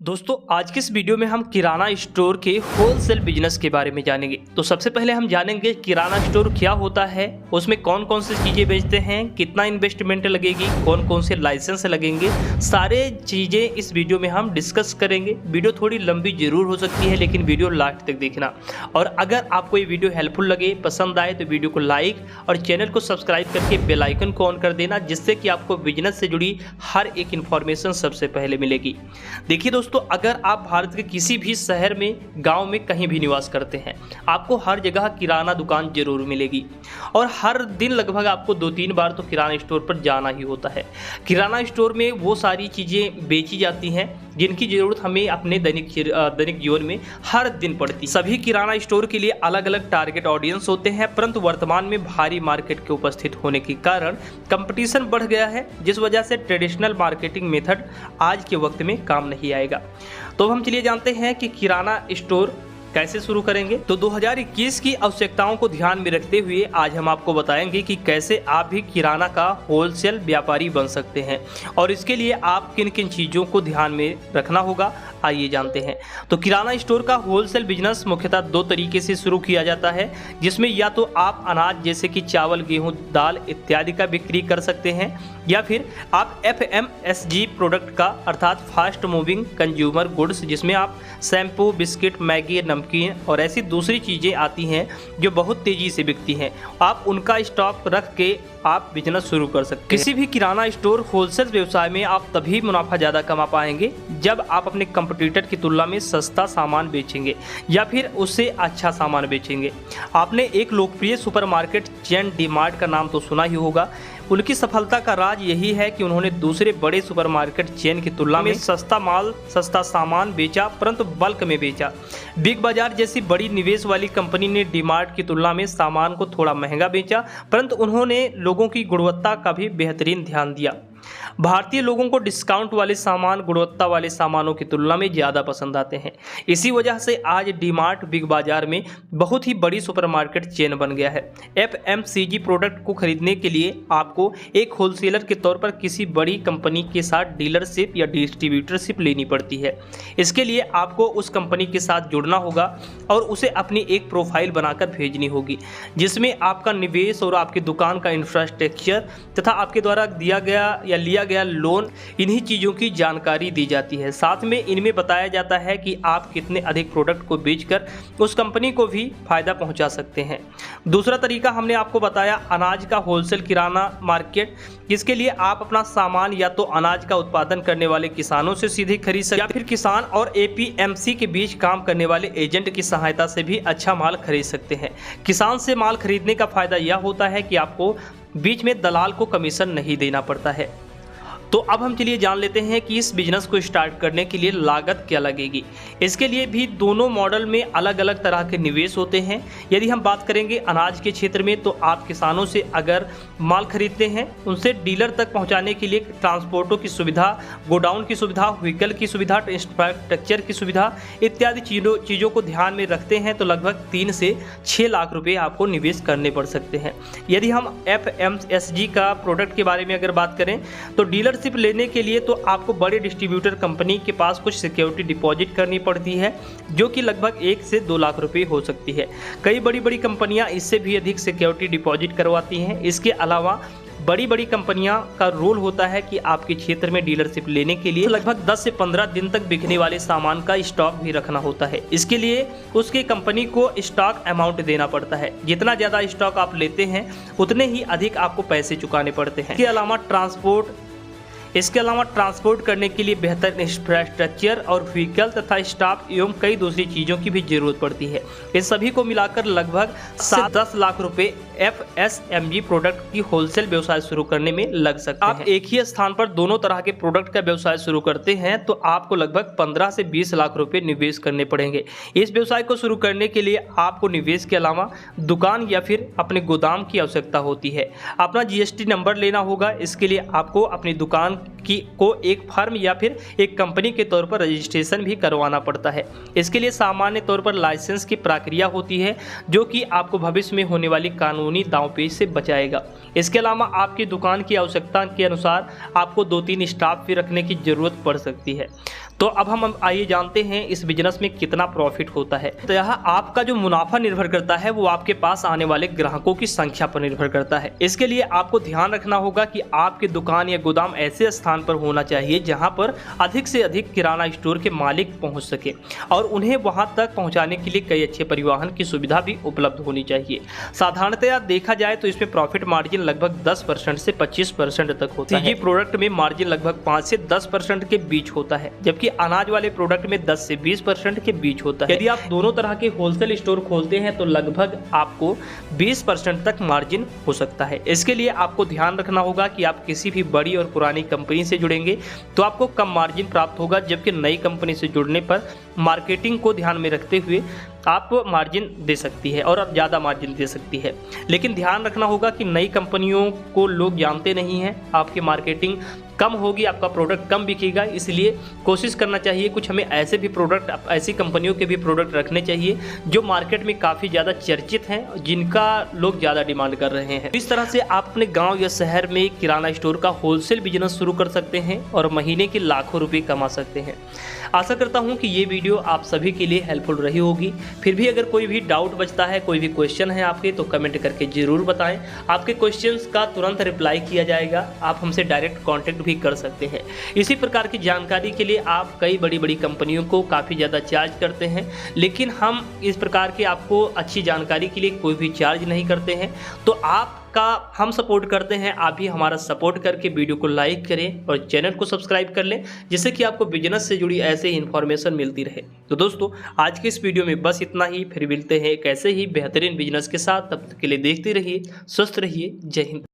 दोस्तों आज के इस वीडियो में हम किराना स्टोर के होलसेल बिजनेस के बारे में जानेंगे। तो सबसे पहले हम जानेंगे किराना स्टोर क्या होता है, उसमें कौन कौन सी चीज़ें बेचते हैं, कितना इन्वेस्टमेंट लगेगी, कौन कौन से लाइसेंस लगेंगे, सारे चीज़ें इस वीडियो में हम डिस्कस करेंगे। वीडियो थोड़ी लंबी जरूर हो सकती है लेकिन वीडियो लास्ट तक देखना। और अगर आपको ये वीडियो हेल्पफुल लगे, पसंद आए तो वीडियो को लाइक और चैनल को सब्सक्राइब करके बेल आइकन को ऑन कर देना, जिससे कि आपको बिजनेस से जुड़ी हर एक इन्फॉर्मेशन सबसे पहले मिलेगी। देखिए दोस्तों, अगर आप भारत के किसी भी शहर में, गांव में कहीं भी निवास करते हैं, आपको हर जगह किराना दुकान जरूर मिलेगी और हर दिन लगभग आपको 2-3 बार तो किराना स्टोर पर जाना ही होता है। किराना स्टोर में वो सारी चीज़ें बेची जाती हैं जिनकी ज़रूरत हमें अपने दैनिक जीवन में हर दिन पड़ती है। सभी किराना स्टोर के लिए अलग अलग टारगेट ऑडियंस होते हैं, परंतु वर्तमान में भारी मार्केट के उपस्थित होने के कारण कंपटीशन बढ़ गया है, जिस वजह से ट्रेडिशनल मार्केटिंग मेथड आज के वक्त में काम नहीं आएगा। तो हम चलिए जानते हैं कि किराना स्टोर कैसे शुरू करेंगे। तो 2021 की आवश्यकताओं को ध्यान में रखते हुए आज हम आपको बताएंगे कि कैसे आप भी किराना का होलसेल व्यापारी बन सकते हैं और इसके लिए आप किन किन चीज़ों को ध्यान में रखना होगा। आइए जानते हैं। तो किराना स्टोर का होलसेल बिजनेस मुख्यतः 2 तरीके से शुरू किया जाता है, जिसमें या तो आप अनाज जैसे कि चावल, गेहूं, दाल इत्यादि का बिक्री कर सकते हैं, या फिर आप FMSG प्रोडक्ट का अर्थात फास्ट मूविंग कंज्यूमर गुड्स, जिसमें आप शैम्पू, बिस्किट, मैगी, नमकीन और ऐसी दूसरी चीज़ें आती हैं जो बहुत तेज़ी से बिकती हैं, आप उनका स्टॉक रख के आप बिजनेस शुरू कर सकते हैं। किसी भी किराना स्टोर होलसेल व्यवसाय में आप तभी मुनाफा ज़्यादा कमा पाएंगे जब आप अपने कंपटीटर की तुलना में सस्ता सामान बेचेंगे या फिर उससे अच्छा सामान बेचेंगे। आपने एक लोकप्रिय सुपरमार्केट चेन डीमार्ट का नाम तो सुना ही होगा। उनकी सफलता का राज यही है कि उन्होंने दूसरे बड़े सुपरमार्केट चेन की तुलना में सस्ता माल, सस्ता सामान बेचा, परंतु बल्क में बेचा। बिग बाजार जैसी बड़ी निवेश वाली कंपनी ने डीमार्ट की तुलना में सामान को थोड़ा महंगा बेचा, परंतु उन्होंने लोगों की गुणवत्ता का भी बेहतरीन ध्यान दिया। भारतीय लोगों को डिस्काउंट वाले सामान गुणवत्ता वाले सामानों की तुलना में ज़्यादा पसंद आते हैं। इसी वजह से आज डीमार्ट बिग बाजार में बहुत ही बड़ी सुपरमार्केट चेन बन गया है। FMCG प्रोडक्ट को खरीदने के लिए आपको एक होलसेलर के तौर पर किसी बड़ी कंपनी के साथ डीलरशिप या डिस्ट्रीब्यूटरशिप लेनी पड़ती है। इसके लिए आपको उस कंपनी के साथ जुड़ना होगा और उसे अपनी एक प्रोफाइल बनाकर भेजनी होगी, जिसमें आपका निवेश और आपकी दुकान का इंफ्रास्ट्रक्चर तथा आपके द्वारा दिया गया या लिया गया लोन, इन्हीं चीज़ों की जानकारी दी जाती है। साथ में इनमें बताया जाता है कि आप कितने अधिक प्रोडक्ट को बेचकर उस कंपनी को भी फायदा पहुंचा सकते हैं। दूसरा तरीका हमने आपको बताया अनाज का होलसेल किराना मार्केट, जिसके लिए आप अपना सामान या तो अनाज का उत्पादन करने वाले किसानों से सीधे खरीद सकते हैं या फिर किसान और APMC के बीच काम करने वाले एजेंट की सहायता से भी अच्छा माल खरीद सकते हैं। किसान से माल खरीदने का फायदा यह होता है कि आपको बीच में दलाल को कमीशन नहीं देना पड़ता है। तो अब हम चलिए जान लेते हैं कि इस बिजनेस को स्टार्ट करने के लिए लागत क्या लगेगी। इसके लिए भी दोनों मॉडल में अलग अलग तरह के निवेश होते हैं। यदि हम बात करेंगे अनाज के क्षेत्र में, तो आप किसानों से अगर माल खरीदते हैं, उनसे डीलर तक पहुंचाने के लिए ट्रांसपोर्टों की सुविधा, गोडाउन की सुविधा, व्हीकल की सुविधा, इंफ्रास्ट्रक्चर की सुविधा इत्यादि चीज़ों को ध्यान में रखते हैं तो लगभग 3 से 6 लाख रुपये आपको निवेश करने पड़ सकते हैं। यदि हम FMSG का प्रोडक्ट के बारे में अगर बात करें, तो डीलर लेने के लिए तो आपको बड़े डिस्ट्रीब्यूटर कंपनी के पास कुछ सिक्योरिटी डिपॉजिट करनी पड़ती है, जो कि लगभग 1 से 2 लाख रुपए हो सकती है। कई बड़ी बड़ी कंपनियां इससे भी अधिक सिक्योरिटी डिपॉजिट करवाती हैं। इसके अलावा बड़ी बड़ी कंपनियां का रोल होता है कि आपके क्षेत्र में डीलरशिप लेने के लिए लगभग 10 से 15 दिन तक बिकने वाले सामान का स्टॉक भी रखना होता है। इसके लिए उसके कंपनी को स्टॉक अमाउंट देना पड़ता है। जितना ज़्यादा स्टॉक आप लेते हैं उतने ही अधिक आपको पैसे चुकाने पड़ते हैं। इसके अलावा ट्रांसपोर्ट करने के लिए बेहतर इंफ्रास्ट्रक्चर और व्हीकल तथा स्टाफ एवं कई दूसरी चीज़ों की भी जरूरत पड़ती है। इन सभी को मिलाकर लगभग 7 से 10 लाख रुपए FMCG प्रोडक्ट की होलसेल व्यवसाय शुरू करने में लग सकते हैं। आप एक ही स्थान पर दोनों तरह के प्रोडक्ट का व्यवसाय शुरू करते हैं तो आपको लगभग 15 से 20 लाख रुपए निवेश करने पड़ेंगे। इस व्यवसाय को शुरू करने के लिए आपको निवेश के अलावा दुकान या फिर अपने गोदाम की आवश्यकता होती है। अपना GST नंबर लेना होगा। इसके लिए आपको अपनी दुकान को एक फर्म या फिर एक कंपनी के तौर पर रजिस्ट्रेशन भी करवाना पड़ता है। इसके लिए सामान्य तौर पर लाइसेंस की प्रक्रिया होती है, जो कि आपको भविष्य में होने वाली कानूनी दांवपेच से बचाएगा। इसके अलावा आपकी दुकान की आवश्यकता के अनुसार आपको 2-3 स्टाफ भी रखने की ज़रूरत पड़ सकती है। तो अब हम आइए जानते हैं इस बिजनेस में कितना प्रॉफिट होता है। तो यहाँ आपका जो मुनाफा निर्भर करता है वो आपके पास आने वाले ग्राहकों की संख्या पर निर्भर करता है। इसके लिए आपको ध्यान रखना होगा कि आपकी दुकान या गोदाम ऐसे स्थान पर होना चाहिए जहाँ पर अधिक से अधिक किराना स्टोर के मालिक पहुँच सके और उन्हें वहाँ तक पहुँचाने के लिए कई अच्छे परिवहन की सुविधा भी उपलब्ध होनी चाहिए। साधारणतया देखा जाए तो इसमें प्रॉफिट मार्जिन लगभग 10% से 25% तक होता है। प्रोडक्ट में मार्जिन लगभग 5 से 10% के बीच होता है, जबकि अनाज वाले प्रोडक्ट में 10 से 20% के बीच होता है। यदि आप दोनों तरह के होलसेल स्टोर खोलते हैं तो लगभग आपको 20% तक मार्जिन हो सकता है। इसके लिए आपको ध्यान रखना होगा कि आप किसी भी बड़ी और पुरानी कंपनी से जुड़ेंगे तो आपको कम मार्जिन प्राप्त होगा, जबकि नई कंपनी से जुड़ने पर मार्केटिंग को ध्यान में रखते हुए आप मार्जिन दे सकती है और आप ज़्यादा मार्जिन दे सकती है। लेकिन ध्यान रखना होगा कि नई कंपनियों को लोग जानते नहीं हैं, आपकी मार्केटिंग कम होगी, आपका प्रोडक्ट कम बिकेगा। इसलिए कोशिश करना चाहिए कुछ हमें ऐसे भी प्रोडक्ट, ऐसी कंपनियों के भी प्रोडक्ट रखने चाहिए जो मार्केट में काफ़ी ज़्यादा चर्चित हैं, जिनका लोग ज़्यादा डिमांड कर रहे हैं। इस तरह से आप अपने गाँव या शहर में किराना स्टोर का होलसेल बिजनेस शुरू कर सकते हैं और महीने के लाखों रुपये कमा सकते हैं। आशा करता हूँ कि ये वीडियो आप सभी के लिए हेल्पफुल रही होगी। फिर भी अगर कोई भी डाउट बचता है, कोई भी क्वेश्चन है आपके, तो कमेंट करके ज़रूर बताएं। आपके क्वेश्चंस का तुरंत रिप्लाई किया जाएगा। आप हमसे डायरेक्ट कांटेक्ट भी कर सकते हैं। इसी प्रकार की जानकारी के लिए आप कई बड़ी बड़ी कंपनियों को काफ़ी ज़्यादा चार्ज करते हैं, लेकिन हम इस प्रकार के आपको अच्छी जानकारी के लिए कोई भी चार्ज नहीं करते हैं। तो आपका हम सपोर्ट करते हैं, आप भी हमारा सपोर्ट करके वीडियो को लाइक करें और चैनल को सब्सक्राइब कर लें, जिससे कि आपको बिजनेस से जुड़ी ऐसे ही इन्फॉर्मेशन मिलती रहे। तो दोस्तों, आज के इस वीडियो में बस इतना ही। फिर मिलते हैं एक ऐसे ही बेहतरीन बिजनेस के साथ। तब तक के लिए देखते रहिए, स्वस्थ रहिए। जय हिंद।